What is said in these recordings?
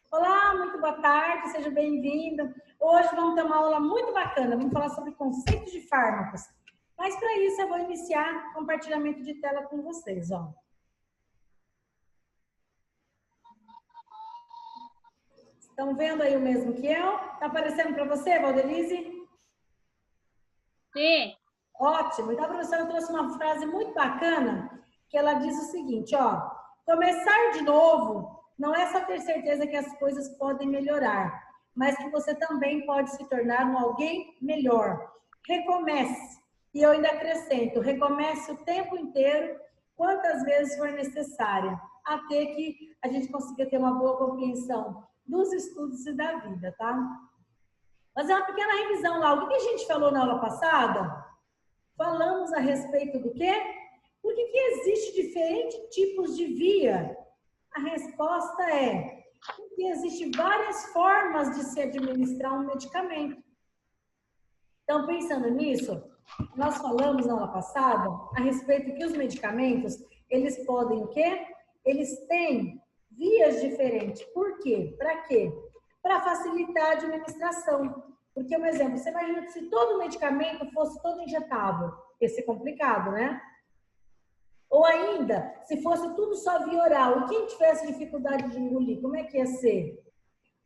Olá, muito boa tarde, seja bem-vindo. Hoje vamos ter uma aula muito bacana, vamos falar sobre conceitos de fármacos. Mas para isso eu vou iniciar compartilhamento de tela com vocês, ó. Estão vendo aí o mesmo que eu? Está aparecendo para você, Valdelise? Sim. Ótimo. Então a professora trouxe uma frase muito bacana, que ela diz o seguinte, ó. Começar de novo não é só ter certeza que as coisas podem melhorar, mas que você também pode se tornar um alguém melhor. Recomece. E eu ainda acrescento, recomece o tempo inteiro, quantas vezes for necessária, até que a gente consiga ter uma boa compreensão dos estudos e da vida, tá? Fazer uma pequena revisão lá. O que a gente falou na aula passada? Falamos a respeito do quê? Por que existe diferentes tipos de via? A resposta é porque existem várias formas de se administrar um medicamento. Então, pensando nisso, nós falamos na aula passada a respeito que os medicamentos, eles podem o quê? Eles têm vias diferentes. Por quê? Para quê? Para facilitar a administração. Porque, um exemplo, você imagina que se todo medicamento fosse todo injetável, ia ser complicado, né? Ou ainda, se fosse tudo só via oral, e quem tivesse dificuldade de engolir, como é que ia ser?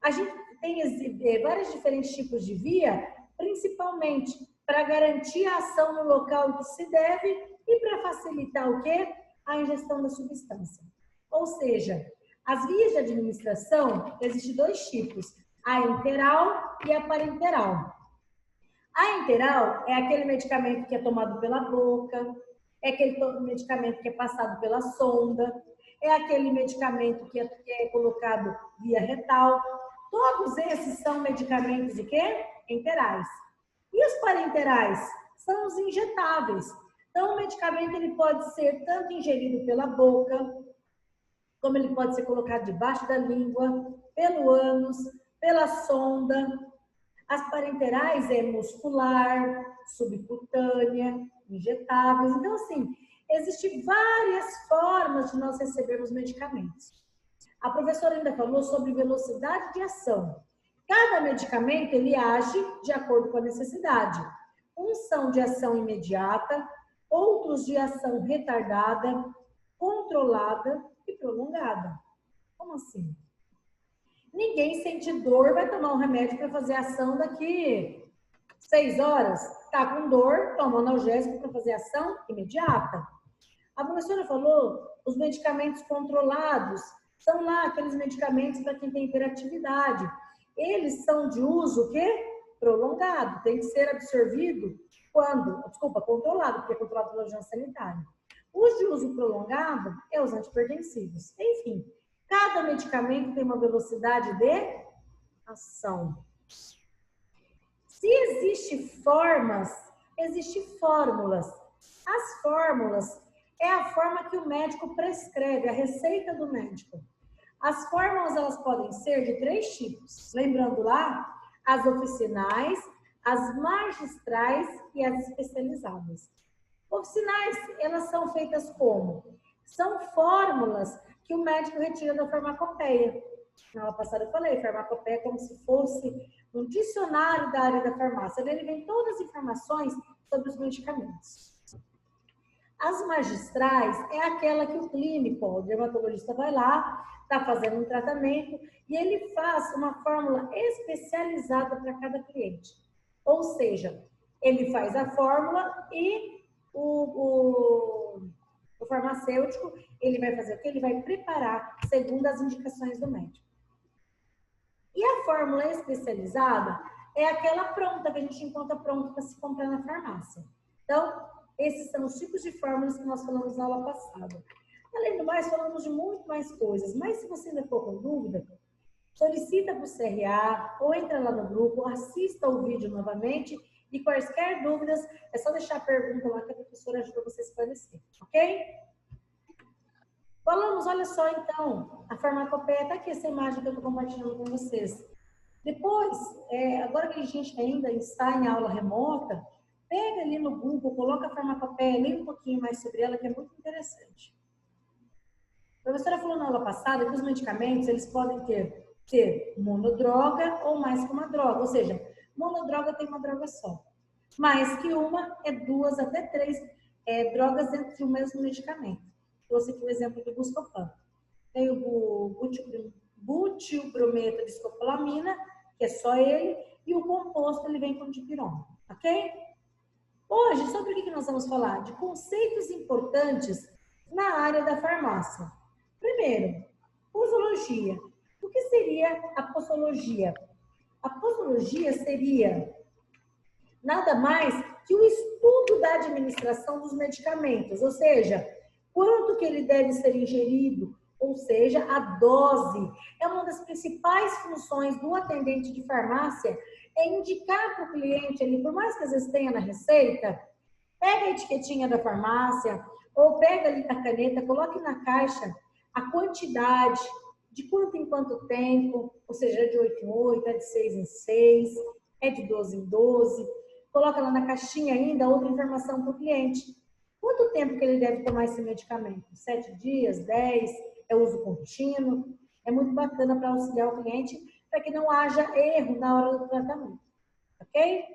A gente tem vários diferentes tipos de via, principalmente para garantir a ação no local que se deve e para facilitar o quê? A ingestão da substância. Ou seja, as vias de administração, existem dois tipos, a enteral e a parenteral. A enteral é aquele medicamento que é tomado pela boca, é aquele medicamento que é passado pela sonda, é aquele medicamento que é colocado via retal. Todos esses são medicamentos de quê? Enterais. E os parenterais? São os injetáveis. Então, o medicamento ele pode ser tanto ingerido pela boca, como ele pode ser colocado debaixo da língua, pelo ânus, pela sonda. As parenterais é muscular, subcutânea, injetáveis. Então, assim, existem várias formas de nós recebermos medicamentos. A professora ainda falou sobre velocidade de ação. Cada medicamento, ele age de acordo com a necessidade. Uns são de ação imediata, outros de ação retardada, controlada e prolongada. Como assim? Ninguém sente dor, vai tomar um remédio para fazer ação daqui 6 horas. Tá com dor, toma um analgésico para fazer ação imediata. A professora falou, os medicamentos controlados são lá aqueles medicamentos para quem tem hiperatividade. Eles são de uso o quê? Prolongado. Tem que ser absorvido quando? Desculpa, controlado, porque é controlado pela agência sanitária. Os de uso prolongado é os antipertensivos. Enfim, cada medicamento tem uma velocidade de ação. Se existem formas, existem fórmulas. As fórmulas é a forma que o médico prescreve, a receita do médico. As fórmulas, elas podem ser de 3 tipos. Lembrando lá, as oficinais, as magistrais e as especializadas. Oficinais, elas são feitas como? São fórmulas que o médico retira da farmacopeia. Na aula passada eu falei, farmacopeia é como se fosse um dicionário da área da farmácia. Nele vem todas as informações sobre os medicamentos. As magistrais é aquela que o clínico, o dermatologista vai lá, está fazendo um tratamento e ele faz uma fórmula especializada para cada cliente. Ou seja, ele faz a fórmula e o farmacêutico, ele vai fazer o quê? Ele vai preparar segundo as indicações do médico. E a fórmula especializada é aquela pronta, que a gente encontra pronta para se comprar na farmácia. Então, esses são os tipos de fórmulas que nós falamos na aula passada. Além do mais, falamos de muito mais coisas, mas se você ainda for com dúvida, solicita para o CRA ou entra lá no grupo, assista o vídeo novamente e quaisquer dúvidas, é só deixar a pergunta lá que a professora ajuda você a esclarecer, ok? Falamos, olha só então, a farmacopeia, tá aqui essa imagem que eu estou compartilhando com vocês. Depois, agora que a gente ainda está em aula remota, pega ali no Google, coloca a farmacopeia, lê um pouquinho mais sobre ela, que é muito interessante. A professora falou na aula passada que os medicamentos, eles podem ter ser monodroga ou mais que uma droga. Ou seja, monodroga tem uma droga só. Mais que uma é 2 até 3 drogas dentro de um mesmo medicamento. Trouxe aqui o exemplo do Buscopan. Tem o butilbrometo de escopolamina, que é só ele, e o composto ele vem com dipirona, ok? Hoje, sobre o que nós vamos falar? De conceitos importantes na área da farmácia. Primeiro, posologia. O que seria a posologia? A posologia seria nada mais que o estudo da administração dos medicamentos, ou seja, quanto que ele deve ser ingerido, ou seja, a dose. É uma das principais funções do atendente de farmácia, é indicar para o cliente, ali, por mais que às vezes tenha na receita, pega a etiquetinha da farmácia, ou pega ali a caneta, coloque na caixa a quantidade, de quanto em quanto tempo, ou seja, é de 8 em 8, é de 6 em 6, é de 12 em 12. Coloca lá na caixinha ainda outra informação para o cliente. Quanto tempo que ele deve tomar esse medicamento? 7 dias, 10, é uso contínuo. É muito bacana para auxiliar o cliente, para que não haja erro na hora do tratamento. Ok?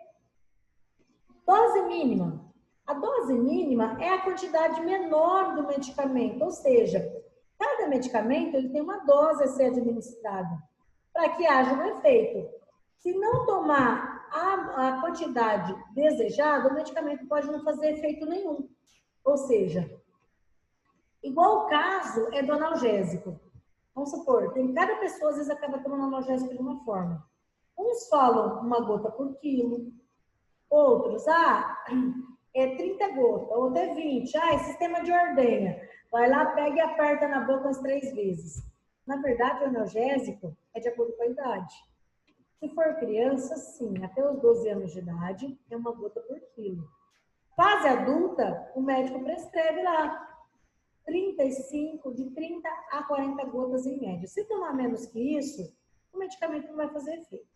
Dose mínima. A dose mínima é a quantidade menor do medicamento, ou seja, cada medicamento ele tem uma dose a ser administrada para que haja um efeito. Se não tomar a quantidade desejada, o medicamento pode não fazer efeito nenhum. Ou seja, igual o caso é do analgésico. Vamos supor, cada pessoa às vezes acaba tomando analgésico de uma forma. Uns falam uma gota por quilo, outros, é 30 gotas, outro é 20. É sistema de ordenha. Vai lá, pega e aperta na boca umas 3 vezes. Na verdade, o analgésico é de acordo com a idade. Se for criança, sim, até os 12 anos de idade, é uma gota por quilo. Fase adulta, o médico prescreve lá 35, de 30 a 40 gotas em média. Se tomar menos que isso, o medicamento não vai fazer efeito.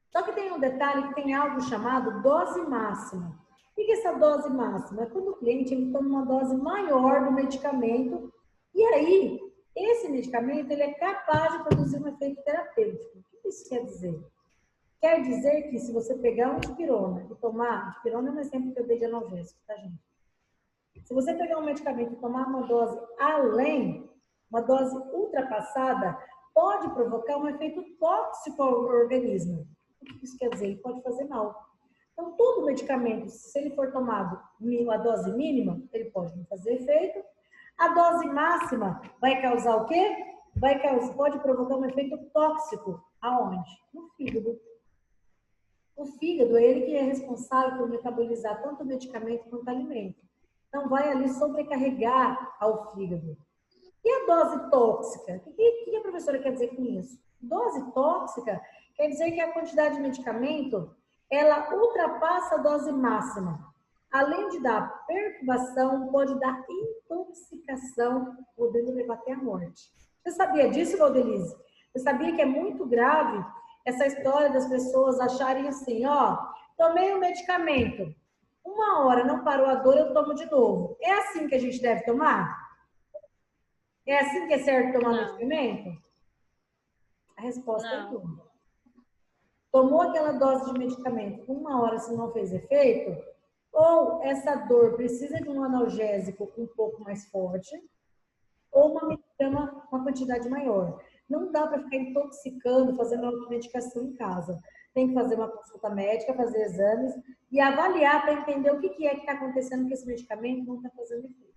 Só que tem um detalhe que tem algo chamado dose máxima. O que é essa dose máxima? É quando o cliente ele toma uma dose maior do medicamento e aí esse medicamento ele é capaz de produzir um efeito terapêutico. O que isso quer dizer? Quer dizer que se você pegar um dipirona e tomar, dipirona é um exemplo que eu dei de analgésico, tá, gente? Se você pegar um medicamento e tomar uma dose além, uma dose ultrapassada, pode provocar um efeito tóxico ao organismo. O que isso quer dizer? Ele pode fazer mal. Então, todo medicamento, se ele for tomado a dose mínima, ele pode não fazer efeito. A dose máxima vai causar o quê? Pode provocar um efeito tóxico. Aonde? No fígado. O fígado é ele que é responsável por metabolizar tanto o medicamento quanto o alimento. Então, vai ali sobrecarregar ao fígado. E a dose tóxica? O que a professora quer dizer com isso? Dose tóxica quer dizer que a quantidade de medicamento ela ultrapassa a dose máxima. Além de dar perturbação, pode dar intoxicação, podendo levar até a morte. Você sabia disso, Valdelise? Você sabia que é muito grave essa história das pessoas acharem assim, tomei um medicamento, 1 hora não parou a dor, eu tomo de novo. É assim que a gente deve tomar? É assim que é certo tomar medicamento? A resposta é não. Tomou aquela dose de medicamento, 1 hora se não fez efeito, ou essa dor precisa de um analgésico um pouco mais forte, ou uma miligrama, uma quantidade maior. Não dá para ficar intoxicando, fazendo automedicação em casa. Tem que fazer uma consulta médica, fazer exames e avaliar para entender o que é que está acontecendo que esse medicamento não está fazendo efeito.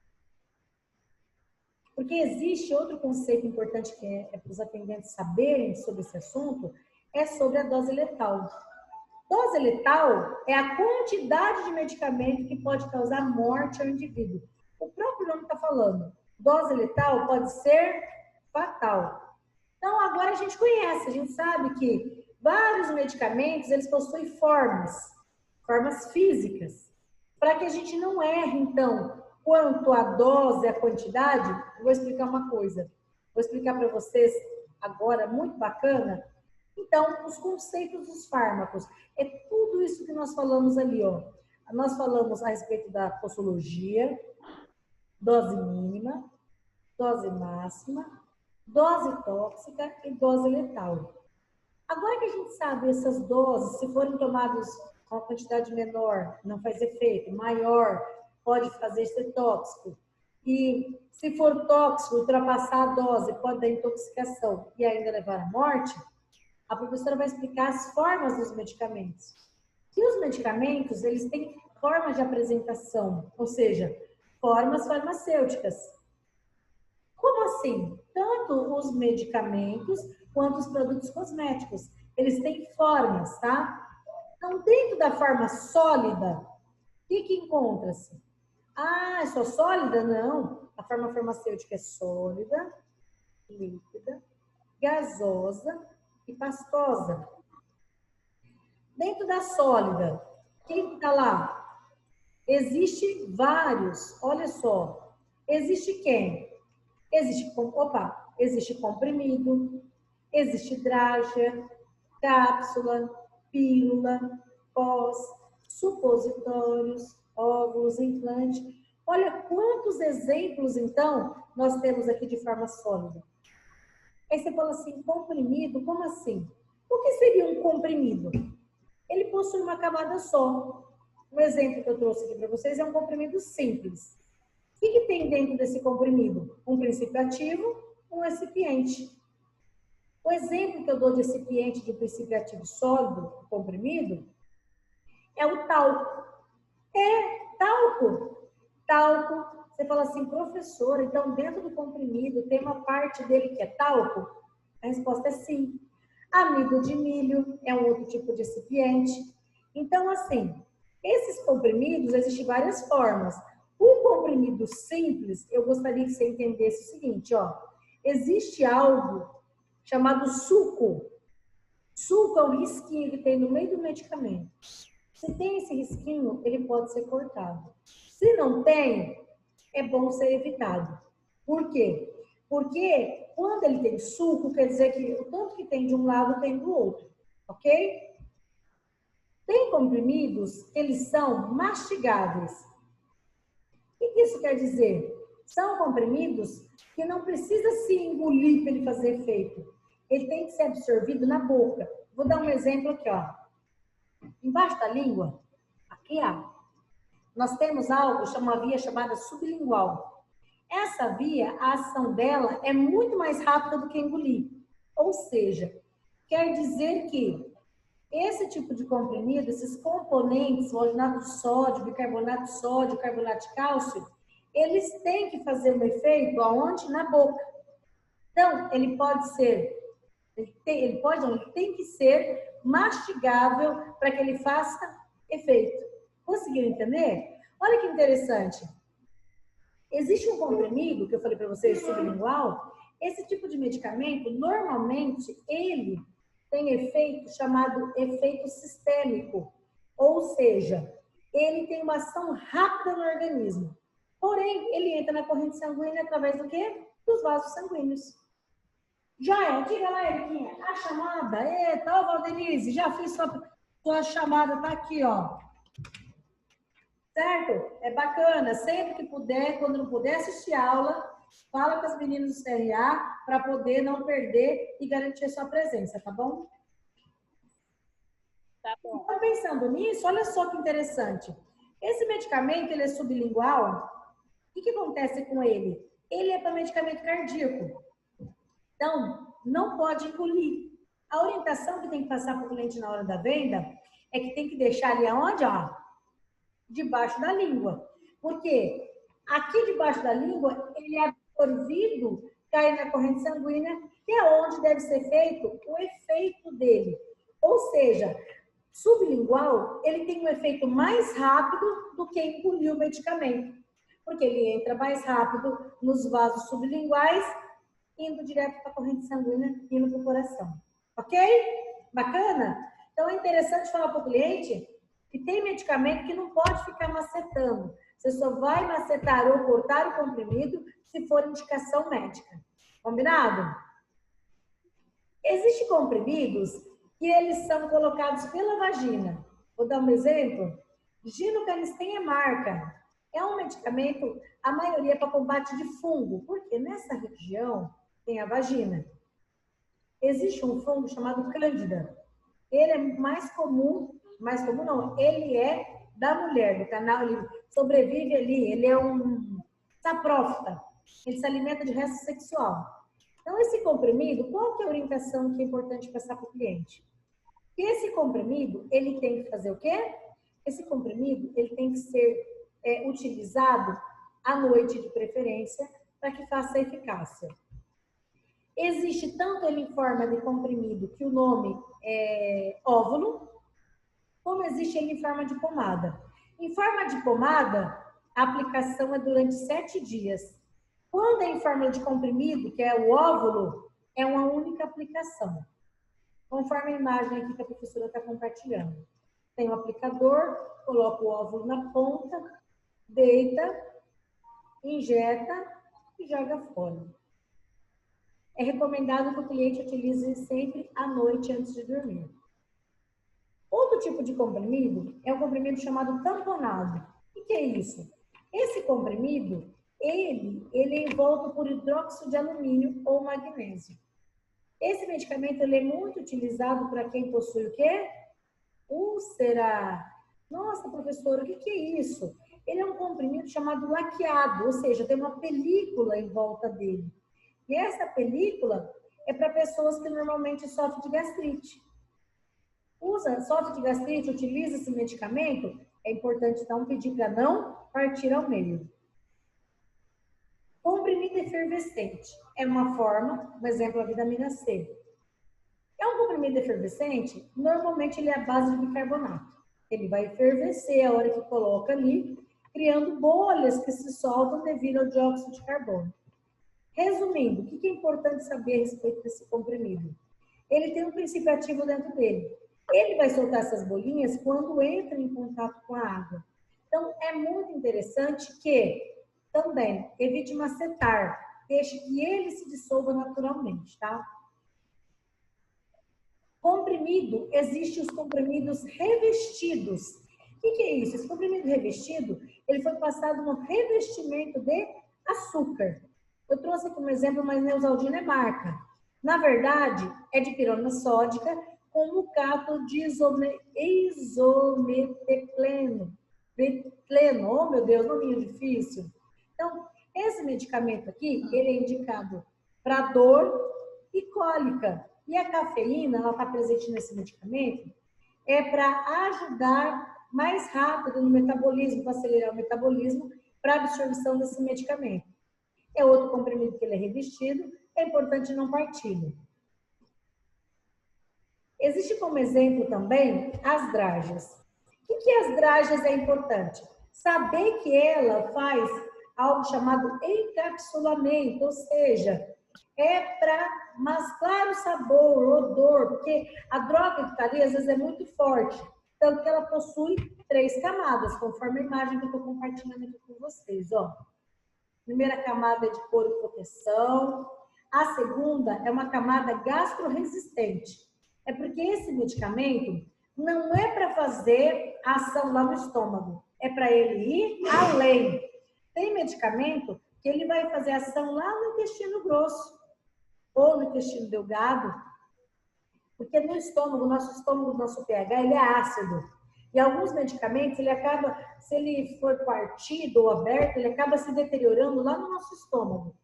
Porque existe outro conceito importante que é para os atendentes saberem sobre esse assunto, é sobre a dose letal. Dose letal é a quantidade de medicamento que pode causar morte ao indivíduo. O próprio nome está falando. Dose letal pode ser fatal. Então, agora a gente conhece, a gente sabe que vários medicamentos, eles possuem formas físicas, para que a gente não erre, então, quanto a dose, a quantidade. Eu vou explicar uma coisa. Vou explicar para vocês agora, muito bacana. Então, os conceitos dos fármacos. É tudo isso que nós falamos ali, Nós falamos a respeito da posologia, dose mínima, dose máxima, dose tóxica e dose letal. Agora que a gente sabe essas doses, se forem tomadas com uma quantidade menor, não faz efeito, maior, pode fazer ser tóxico. E se for tóxico, ultrapassar a dose, pode dar intoxicação e ainda levar à morte, a professora vai explicar as formas dos medicamentos. E os medicamentos, eles têm formas de apresentação, ou seja, formas farmacêuticas. Como assim? Tanto os medicamentos quanto os produtos cosméticos, eles têm formas, tá? Então, dentro da forma sólida, o que encontra-se? Ah, é só sólida? Não. A forma farmacêutica é sólida, líquida, gasosa e pastosa. Dentro da sólida, quem está lá? Existe vários, olha só. Existe quem? Existe comprimido, existe drágia, cápsula, pílula, pós, supositórios, óvulos, implante. Olha quantos exemplos, então, nós temos aqui de forma sólida. Aí você fala assim, comprimido, como assim? O que seria um comprimido? Ele possui uma camada só. Um exemplo que eu trouxe aqui para vocês é um comprimido simples. O que tem dentro desse comprimido? Um princípio ativo, um recipiente. O exemplo que eu dou de recipiente de princípio ativo sólido, comprimido, é o talco. É talco. Talco. Você fala assim, professor, então dentro do comprimido tem uma parte dele que é talco? A resposta é sim. Amido de milho é um outro tipo de recipiente. Então, assim, esses comprimidos existem várias formas. O comprimido simples, eu gostaria que você entendesse o seguinte, ó. Existe algo chamado suco. Suco é um risquinho que tem no meio do medicamento. Se tem esse risquinho, ele pode ser cortado. Se não tem, é bom ser evitado. Por quê? Porque quando ele tem suco, quer dizer que o tanto que tem de um lado tem do outro, ok? Tem comprimidos que eles são mastigáveis. O que isso quer dizer? São comprimidos que não precisa se engolir para ele fazer efeito. Ele tem que ser absorvido na boca. Vou dar um exemplo aqui, ó. Embaixo da língua, aqui, ó, nós temos algo, uma via chamada sublingual. Essa via, a ação dela é muito mais rápida do que engolir. Ou seja, quer dizer que esse tipo de comprimido, esses componentes, o alginato de sódio, bicarbonato de sódio, carbonato de cálcio, eles têm que fazer um efeito aonde? Na boca. Então, ele pode ser, ele tem que ser mastigável para que ele faça efeito. Conseguiram entender? Olha que interessante. Existe um comprimido, que eu falei para vocês, sublingual. Esse tipo de medicamento, normalmente, ele tem efeito chamado efeito sistêmico. Ou seja, ele tem uma ação rápida no organismo. Porém, ele entra na corrente sanguínea através do quê? Dos vasos sanguíneos. Já é, diga lá, Eriquinha, a chamada, eita, ó, Valdenise, já fiz sua chamada, tá aqui, ó. Certo? É bacana, sempre que puder, quando não puder assistir aula, fala com as meninas do CRA para poder não perder e garantir a sua presença, tá bom? Tá bom. Então, pensando nisso, olha só que interessante. Esse medicamento, ele é sublingual. O que acontece com ele? Ele é para medicamento cardíaco. Então, não pode engolir. A orientação que tem que passar para o cliente na hora da venda é que tem que deixar ali aonde, ó? Debaixo da língua. Porque aqui debaixo da língua, ele é absorvido, cai na corrente sanguínea, que é onde deve ser feito o efeito dele. Ou seja, sublingual, ele tem um efeito mais rápido do que engolir o medicamento. Porque ele entra mais rápido nos vasos sublinguais, indo direto para a corrente sanguínea, indo para o coração. Ok? Bacana? Então, é interessante falar para o cliente que tem medicamento que não pode ficar macetando. Você só vai macetar ou cortar o comprimido se for indicação médica. Combinado? Existem comprimidos que eles são colocados pela vagina. Vou dar um exemplo. Ginecanestem é marca. É um medicamento, a maioria é para combate de fungo, porque nessa região Tem a vagina. Existe um fungo chamado Cândida. Ele é mais comum não, ele é da mulher, do canal, ele sobrevive ali, ele é um saprófita, ele se alimenta de resto sexual. Então, esse comprimido, qual que é a orientação que é importante passar para o cliente? Que esse comprimido, ele tem que fazer o quê? Esse comprimido, ele tem que ser utilizado à noite de preferência, para que faça eficácia. Existe tanto ele em forma de comprimido, que o nome é óvulo, como existe ele em forma de pomada. Em forma de pomada, a aplicação é durante 7 dias. Quando é em forma de comprimido, que é o óvulo, é uma única aplicação. Conforme a imagem aqui que a professora está compartilhando. Tem um aplicador, coloca o óvulo na ponta, deita, injeta e joga fora. É recomendado que o cliente utilize sempre à noite antes de dormir. Outro tipo de comprimido é o comprimido chamado tamponado. O que é isso? Esse comprimido, ele é envolto por hidróxido de alumínio ou magnésio. Esse medicamento ele é muito utilizado para quem possui o quê? Úlcera. Nossa, professora, o que é isso? Ele é um comprimido chamado laqueado, ou seja, tem uma película em volta dele. E essa película é para pessoas que normalmente sofrem de gastrite. Sofre de gastrite, utiliza esse medicamento, é importante então pedir para não partir ao meio. Comprimido efervescente é uma forma, por exemplo, a vitamina C. É um comprimido efervescente, normalmente ele é à base de bicarbonato. Ele vai efervescer a hora que coloca ali, criando bolhas que se soltam devido ao dióxido de carbono. Resumindo, o que é importante saber a respeito desse comprimido? Ele tem um princípio ativo dentro dele. Ele vai soltar essas bolinhas quando entra em contato com a água. Então, é muito interessante que também evite macetar, deixe que ele se dissolva naturalmente, tá? Comprimido, existem os comprimidos revestidos. O que é isso? Esse comprimido revestido, ele foi passado no revestimento de açúcar. Eu trouxe aqui um exemplo, mas Neosaldina é marca. Na verdade, é de pirona sódica com mucato de isometepleno. Oh, meu Deus, nominho difícil. Então, esse medicamento aqui, ele é indicado para dor e cólica. E a cafeína, ela está presente nesse medicamento, é para ajudar mais rápido no metabolismo, para acelerar o metabolismo, para a absorção desse medicamento. É outro comprimido que ele é revestido, é importante não partilhar. Existe como exemplo também as dragas. O que as dragas é importante? Saber que ela faz algo chamado encapsulamento, ou seja, é para mascarar o sabor, o odor, porque a droga que está ali às vezes é muito forte, tanto que ela possui 3 camadas, conforme a imagem que eu estou compartilhando aqui com vocês, ó. Primeira camada é de couro e proteção. A segunda é uma camada gastroresistente. É porque esse medicamento não é para fazer a ação lá no estômago. É para ele ir além. Tem medicamento que ele vai fazer ação lá no intestino grosso ou no intestino delgado. Porque no estômago, nosso pH, ele é ácido. E alguns medicamentos, ele acaba, se ele for partido ou aberto, ele acaba se deteriorando lá no nosso estômago.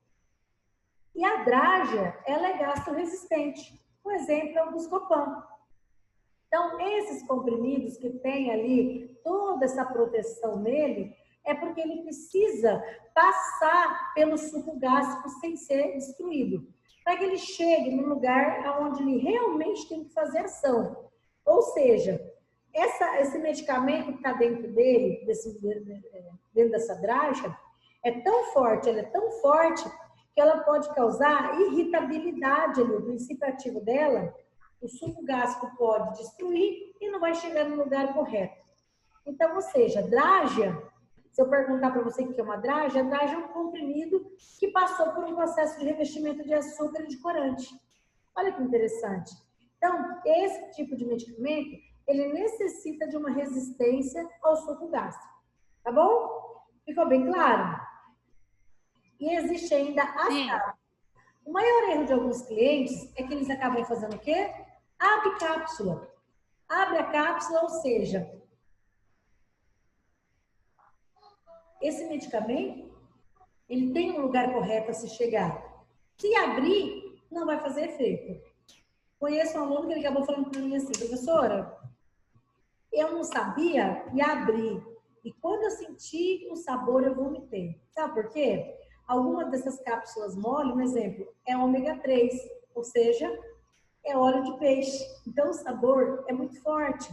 E a drágia, ela é gastroresistente. Um exemplo é o Buscopan. Então, esses comprimidos que tem ali toda essa proteção nele, é porque ele precisa passar pelo suco gástrico sem ser destruído, para que ele chegue no lugar onde ele realmente tem que fazer ação. Ou seja, esse medicamento que está dentro dele, dentro dessa draga, é tão forte, ela é tão forte, que ela pode causar irritabilidade ali. O princípio ativo dela, o suco gástrico pode destruir e não vai chegar no lugar correto. Então, ou seja, drágia, se eu perguntar para você o que é uma drágia, a drágia é um comprimido que passou por um processo de revestimento de açúcar e de corante. Olha que interessante. Então, esse tipo de medicamento, ele necessita de uma resistência ao suco gástrico. Tá bom? Ficou bem claro? E existe ainda as cápsulas. O maior erro de alguns clientes é que eles acabam fazendo o quê? Abre cápsula. Abre a cápsula, ou seja, esse medicamento, ele tem um lugar correto a se chegar. Se abrir, não vai fazer efeito. Conheço um aluno que ele acabou falando para mim assim, professora, eu não sabia e abri. E quando eu senti o sabor, eu vomitei. Sabe por quê? Algumas dessas cápsulas mole, um exemplo, é ômega 3, ou seja, é óleo de peixe. Então, o sabor é muito forte.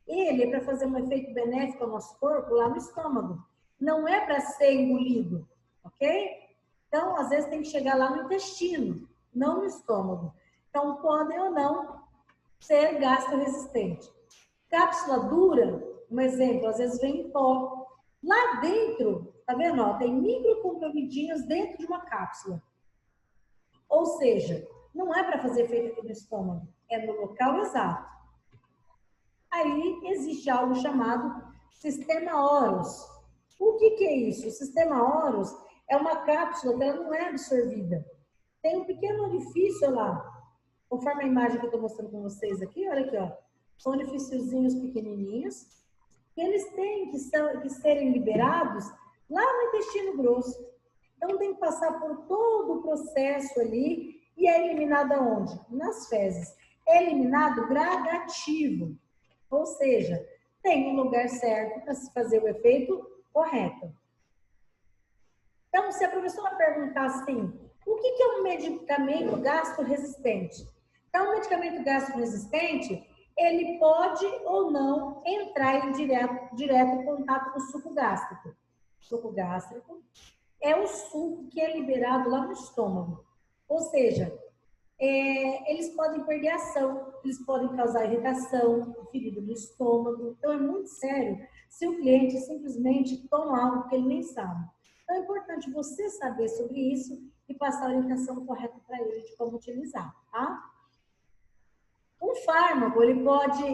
Ele é para fazer um efeito benéfico ao nosso corpo lá no estômago. Não é para ser engolido, ok? Então, às vezes tem que chegar lá no intestino, não no estômago. Então, podem ou não ser gastroresistente. Cápsula dura, um exemplo, às vezes vem em pó. Lá dentro, tá vendo? Ó, tem microcomprimidinhos dentro de uma cápsula. Ou seja, não é para fazer efeito aqui no estômago, é no local exato. Aí existe algo chamado sistema Oros. O que é isso? O sistema Oros é uma cápsula que ela não é absorvida. Tem um pequeno orifício lá, conforme a imagem que eu estou mostrando com vocês aqui, olha aqui, ó. São orifíciozinhos pequenininhos, que eles têm que serem liberados lá no intestino grosso. Então, tem que passar por todo o processo ali e é eliminado aonde? Nas fezes. É eliminado gradativo, ou seja, tem um lugar certo para se fazer o efeito correto. Então, se a professora perguntar assim, o que é um medicamento gastroresistente? Então, o medicamento gastroresistente, ele pode ou não entrar em direto contato com o suco gástrico. O suco gástrico é o suco que é liberado lá no estômago. Ou seja, eles podem perder ação, eles podem causar irritação, ferida no estômago. Então, é muito sério se o cliente simplesmente toma algo que ele nem sabe. Então, é importante você saber sobre isso e passar a orientação correta para ele de como utilizar, tá? Um fármaco, ele pode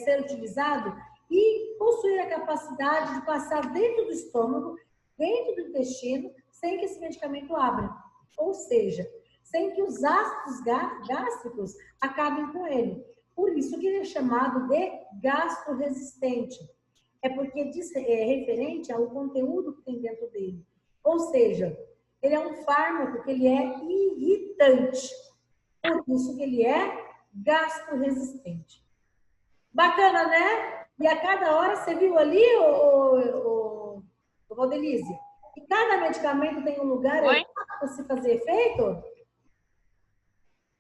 ser utilizado e possuir a capacidade de passar dentro do estômago, dentro do intestino, sem que esse medicamento abra. Ou seja, sem que os ácidos gástricos acabem com ele. Por isso que ele é chamado de gastroresistente. É porque é referente ao conteúdo que tem dentro dele. Ou seja, ele é um fármaco que ele é irritante. Por isso que ele é gastroresistente. Bacana, né? E a cada hora, você viu ali, o Valdelise? Que cada medicamento tem um lugar para se fazer efeito?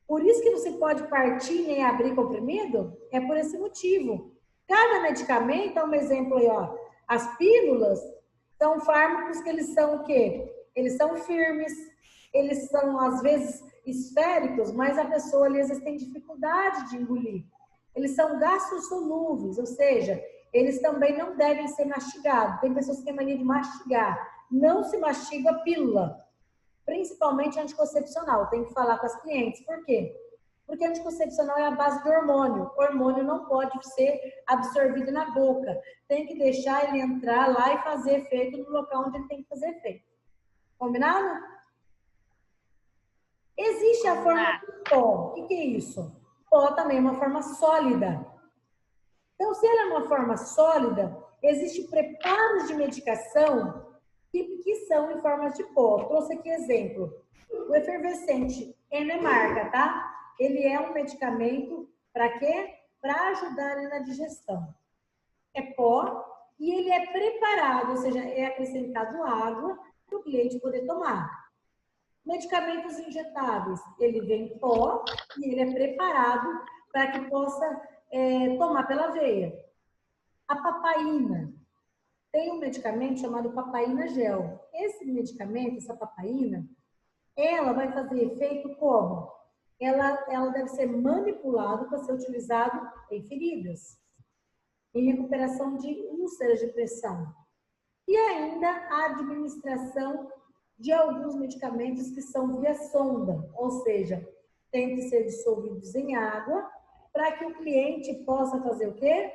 Por isso que você pode partir nem abrir comprimido? É por esse motivo. Cada medicamento, um exemplo aí, ó, as pílulas são fármacos que eles são o quê? Eles são firmes, eles são, às vezes, esféricos, mas a pessoa, às vezes, tem dificuldade de engolir. Eles são gastrosolúveis, ou seja, eles também não devem ser mastigados. Tem pessoas que têm mania de mastigar. Não se mastiga a pílula, principalmente anticoncepcional. Tem que falar com as clientes. Por quê? Porque anticoncepcional é a base do hormônio. O hormônio não pode ser absorvido na boca. Tem que deixar ele entrar lá e fazer efeito no local onde ele tem que fazer efeito. Combinado? Existe a forma de pó. O que é isso? Pó também é uma forma sólida. Então, se ela é uma forma sólida, existem preparos de medicação que são em formas de pó. Trouxe aqui exemplo. O efervescente Enemarca, tá? Ele é um medicamento para quê? Para ajudar na digestão. É pó e ele é preparado, ou seja, é acrescentado água para o cliente poder tomar. Medicamentos injetáveis, ele vem em pó e ele é preparado para que possa tomar pela veia. A papaína. Tem um medicamento chamado papaína gel. Esse medicamento, essa papaína, ela vai fazer efeito como? Ela deve ser manipulada para ser utilizado em feridas, em recuperação de úlceras de pressão. E ainda a administração de alguns medicamentos que são via sonda, ou seja, tem que ser dissolvidos em água para que o cliente possa fazer o quê?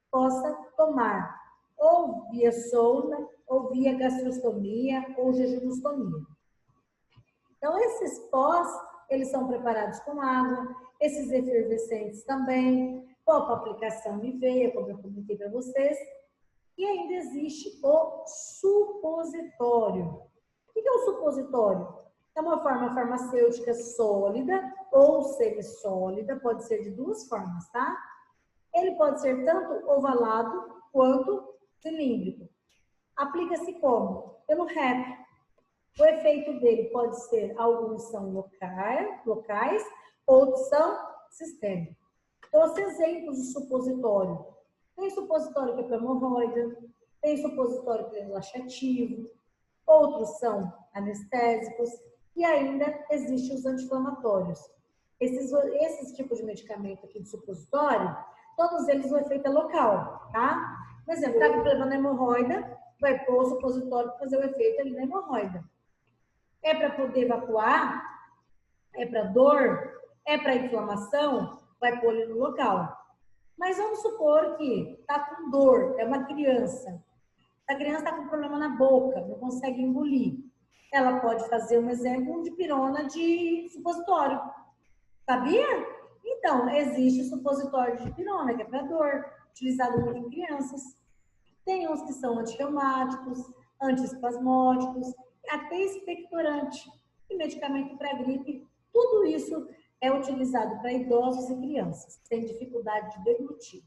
Possa tomar ou via sonda, ou via gastrostomia, ou jejumostomia. Então, esses pós, eles são preparados com água, esses efervescentes também, com a aplicação de veia, como eu comentei para vocês. E ainda existe o supositório. O que é o supositório? É uma forma farmacêutica sólida ou semissólida, pode ser de duas formas, tá? Ele pode ser tanto ovalado quanto cilíndrico. Aplica-se como? Pelo REP. O efeito dele pode ser, alguns são locais, outros são sistêmicos. Então, os exemplos de supositório. Tem supositório que é para hemorroida, tem supositório que é laxativo, outros são anestésicos e ainda existem os anti-inflamatórios. Esses tipos de medicamento aqui de supositório, todos eles o efeito é local, tá? Por exemplo, tá com problema na hemorroida, vai pôr o supositório para fazer o efeito ali na hemorroida. É para poder evacuar, é para dor, é para inflamação, vai pôr ali no local. Mas vamos supor que está com dor, é uma criança. A criança está com problema na boca, não consegue engolir. Ela pode fazer um exemplo de pirona de supositório. Sabia? Então, existe supositório de pirona, que é para dor, utilizado muito em crianças. Tem uns que são antirreumáticos, antiespasmódicos, até expectorante. E medicamento para gripe, tudo isso é utilizado para idosos e crianças que têm dificuldade de deglutir.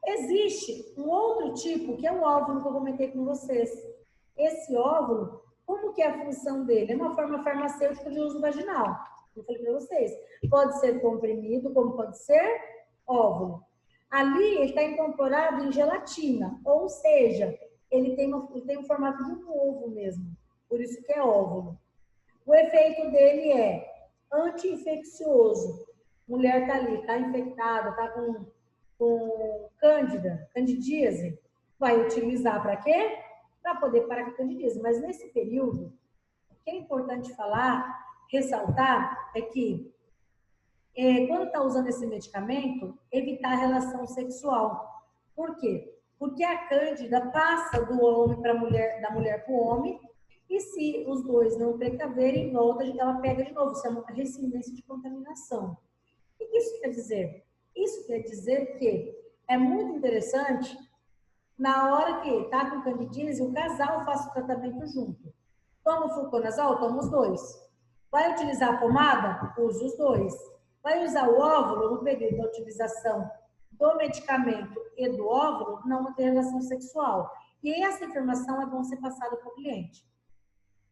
Existe um outro tipo, que é o óvulo que eu comentei com vocês. Esse óvulo, como que é a função dele? É uma forma farmacêutica de uso vaginal. Eu falei para vocês. Pode ser comprimido, como pode ser óvulo. Ali, ele está incorporado em gelatina, ou seja, ele tem um formato de um ovo mesmo. Por isso que é óvulo. O efeito dele é anti-infeccioso. Mulher está ali, está infectada, está com candidíase, vai utilizar para quê? Para poder parar com a candidíase. Mas nesse período, o que é importante falar, ressaltar, é que quando está usando esse medicamento, evitar a relação sexual. Por quê? Porque a cândida passa do homem para a mulher, da mulher para o homem, e se os dois não precaverem, volta, ela pega de novo. Isso é uma reincidência de contaminação. O que isso quer dizer? Isso quer dizer que é muito interessante, na hora que está com candidíase, o casal faça o tratamento junto. Toma o fluconazol? Toma os dois. Vai utilizar a pomada? Usa os dois. Vai usar o óvulo no período da utilização do medicamento e do óvulo, não ter relação sexual. E essa informação é bom ser passada para o cliente.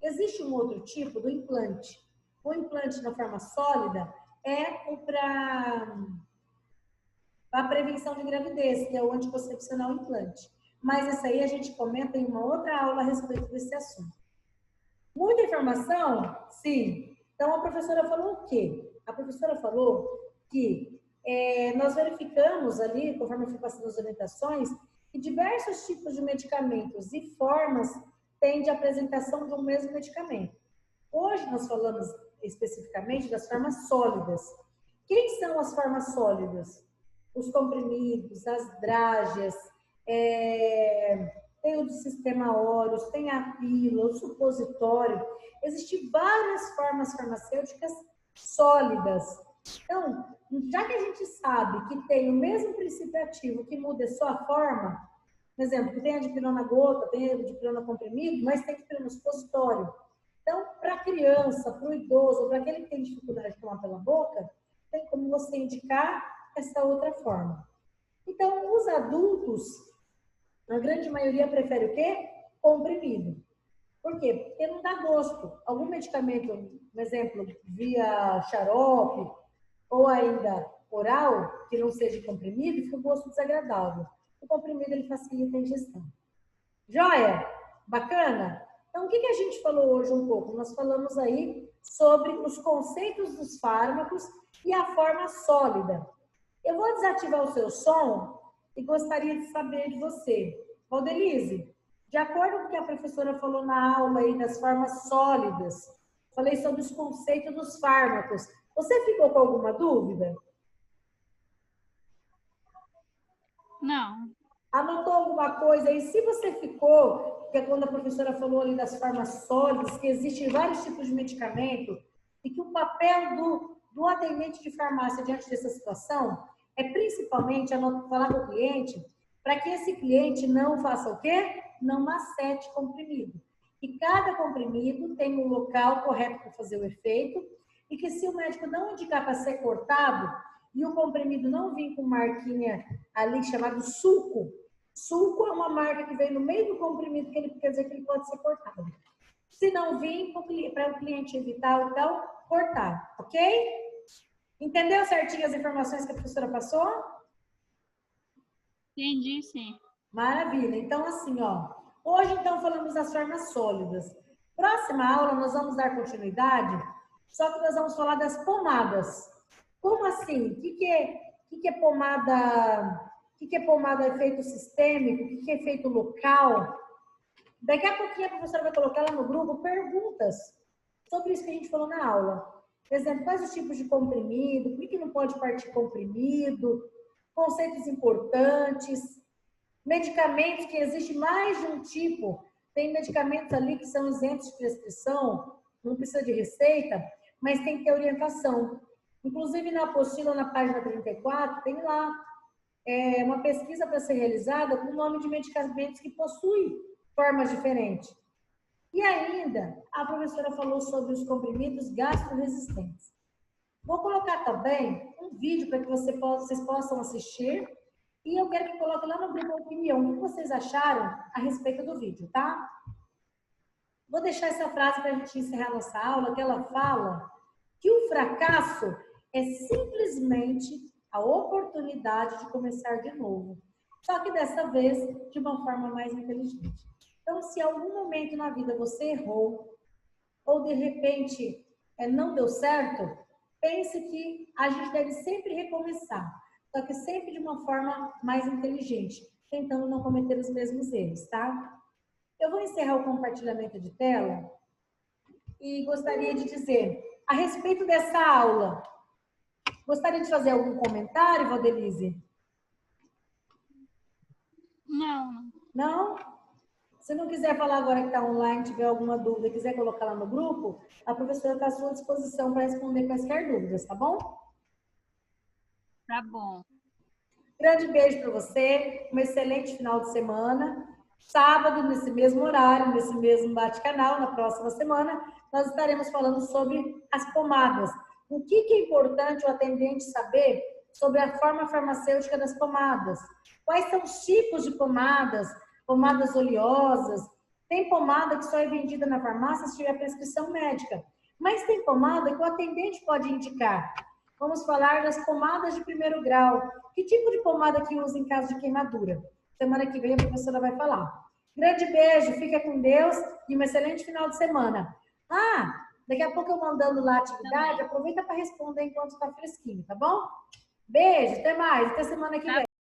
Existe um outro tipo do implante. O implante na forma sólida é para a prevenção de gravidez, que é o anticoncepcional implante. Mas essa aí a gente comenta em uma outra aula a respeito desse assunto. Muita informação? Sim. Então, a professora falou o quê? A professora falou que nós verificamos ali, conforme eu fui passando as orientações, que diversos tipos de medicamentos e formas têm de apresentação de um mesmo medicamento. Hoje nós falamos especificamente das formas sólidas. Quem são as formas sólidas? Os comprimidos, as drágeas, tem o do sistema óreos, tem a pílula, o supositório. Existem várias formas farmacêuticas sólidas. Então, já que a gente sabe que tem o mesmo princípio ativo, que muda só a forma, por exemplo, tem a dipirona gota, tem a dipirona comprimido, mas tem dipirona supositório. Então, para a criança, para o idoso, para aquele que tem dificuldade de tomar pela boca, tem como você indicar essa outra forma. Então, os adultos, a grande maioria prefere o quê? Comprimido. Por quê? Porque não dá gosto. Algum medicamento, por exemplo, via xarope ou ainda oral, que não seja comprimido, fica um gosto desagradável. O comprimido, ele facilita a ingestão. Joia? Bacana? Então, o que a gente falou hoje um pouco? Nós falamos aí sobre os conceitos dos fármacos e a forma sólida. Eu vou desativar o seu som e gostaria de saber de você. Valdelise, de acordo com o que a professora falou na aula aí das formas sólidas, falei sobre os conceitos dos fármacos. Você ficou com alguma dúvida? Não. Anotou alguma coisa aí? Se você ficou, que é quando a professora falou ali das formas sólidas, que existem vários tipos de medicamento, e que o papel do atendente de farmácia diante dessa situação é principalmente falar com o cliente para que esse cliente não faça o quê? Não macete comprimido. E cada comprimido tem um local correto para fazer o efeito, e que se o médico não indicar para ser cortado e o comprimido não vir com marquinha ali chamado suco, suco é uma marca que vem no meio do comprimido, que ele quer dizer que ele pode ser cortado. Se não vir, para o cliente evitar, então, cortar, ok? Entendeu certinho as informações que a professora passou? Entendi, sim. Maravilha. Então, assim, ó, hoje, então, falamos das formas sólidas. Próxima aula, nós vamos dar continuidade, só que nós vamos falar das pomadas. Como assim? O que é pomada? O que é pomada efeito sistêmico? O que é efeito local? Daqui a pouquinho a professora vai colocar lá no grupo perguntas sobre isso que a gente falou na aula. Por exemplo, quais os tipos de comprimido? Por que não pode partir comprimido? Conceitos importantes. Medicamentos que existe mais de um tipo. Tem medicamentos ali que são isentos de prescrição, não precisa de receita, mas tem que ter orientação. Inclusive, na apostila, na página 34, tem lá uma pesquisa para ser realizada com o nome de medicamentos que possuem formas diferentes. E ainda, a professora falou sobre os comprimidos gastroresistentes. Vou colocar também um vídeo para que vocês possam assistir. E eu quero que coloque lá no grupo a opinião. O que vocês acharam a respeito do vídeo, tá? Vou deixar essa frase para a gente encerrar nossa aula, que ela fala que o fracasso é simplesmente a oportunidade de começar de novo. Só que dessa vez, de uma forma mais inteligente. Então, se em algum momento na vida você errou, ou de repente não deu certo, pense que a gente deve sempre recomeçar. Só que sempre de uma forma mais inteligente, tentando não cometer os mesmos erros, tá? Eu vou encerrar o compartilhamento de tela e gostaria de dizer, a respeito dessa aula, gostaria de fazer algum comentário, Valdelise? Não. Não? Se não quiser falar agora que está online, tiver alguma dúvida, quiser colocar lá no grupo, a professora está à sua disposição para responder quaisquer dúvidas, tá bom? Tá bom. Grande beijo para você, um excelente final de semana. Sábado, nesse mesmo horário, nesse mesmo bate-canal, na próxima semana, nós estaremos falando sobre as pomadas. O que é importante o atendente saber sobre a forma farmacêutica das pomadas? Quais são os tipos de pomadas? Pomadas oleosas. Tem pomada que só é vendida na farmácia se tiver prescrição médica. Mas tem pomada que o atendente pode indicar. Vamos falar das pomadas de primeiro grau. Que tipo de pomada que usa em caso de queimadura? Semana que vem a professora vai falar. Grande beijo, fica com Deus e um excelente final de semana. Daqui a pouco eu mandando lá a atividade, aproveita para responder enquanto está fresquinho, tá bom? Beijo, até mais, até semana que vem.